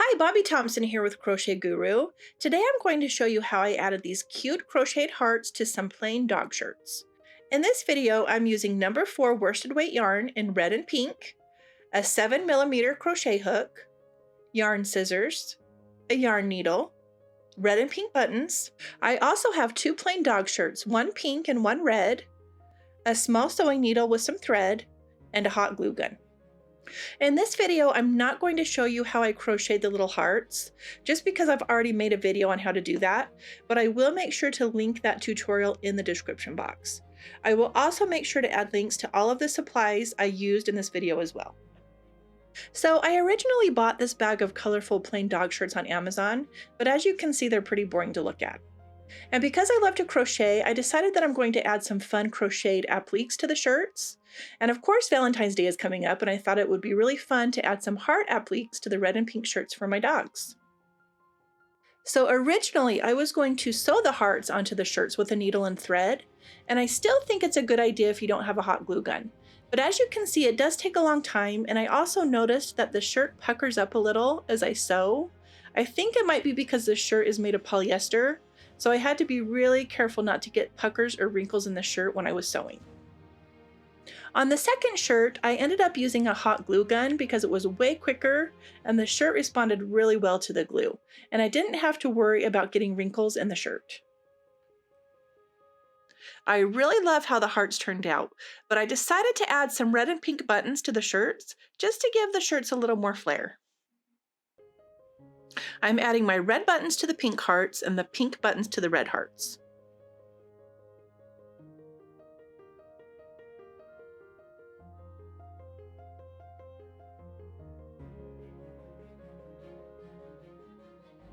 Hi, Bobbie Thompson here with Crochet Guru. Today I'm going to show you how I added these cute crocheted hearts to some plain dog shirts. In this video, I'm using number 4 worsted weight yarn in red and pink, a 7mm crochet hook, yarn scissors, a yarn needle, red and pink buttons. I also have 2 plain dog shirts, one pink and one red, a small sewing needle with some thread, and a hot glue gun. In this video, I'm not going to show you how I crocheted the little hearts, just because I've already made a video on how to do that, but I will make sure to link that tutorial in the description box. I will also make sure to add links to all of the supplies I used in this video as well. So I originally bought this bag of colorful plain dog shirts on Amazon, but as you can see, they're pretty boring to look at. And because I love to crochet, I decided that I'm going to add some fun crocheted appliques to the shirts. And of course, Valentine's Day is coming up, and I thought it would be really fun to add some heart appliques to the red and pink shirts for my dogs. So originally, I was going to sew the hearts onto the shirts with a needle and thread, and I still think it's a good idea if you don't have a hot glue gun. But as you can see, it does take a long time, and I also noticed that the shirt puckers up a little as I sew. I think it might be because the shirt is made of polyester, so I had to be really careful not to get puckers or wrinkles in the shirt when I was sewing. On the second shirt, I ended up using a hot glue gun because it was way quicker and the shirt responded really well to the glue, and I didn't have to worry about getting wrinkles in the shirt. I really love how the hearts turned out, but I decided to add some red and pink buttons to the shirts just to give the shirts a little more flair. I'm adding my red buttons to the pink hearts and the pink buttons to the red hearts.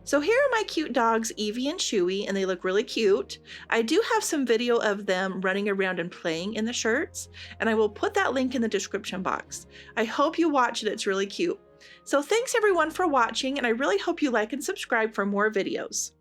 So here are my cute dogs, Evie and Chewy, and they look really cute. I do have some video of them running around and playing in the shirts, and I will put that link in the description box. I hope you watch it, it's really cute. So thanks everyone for watching, and I really hope you like and subscribe for more videos.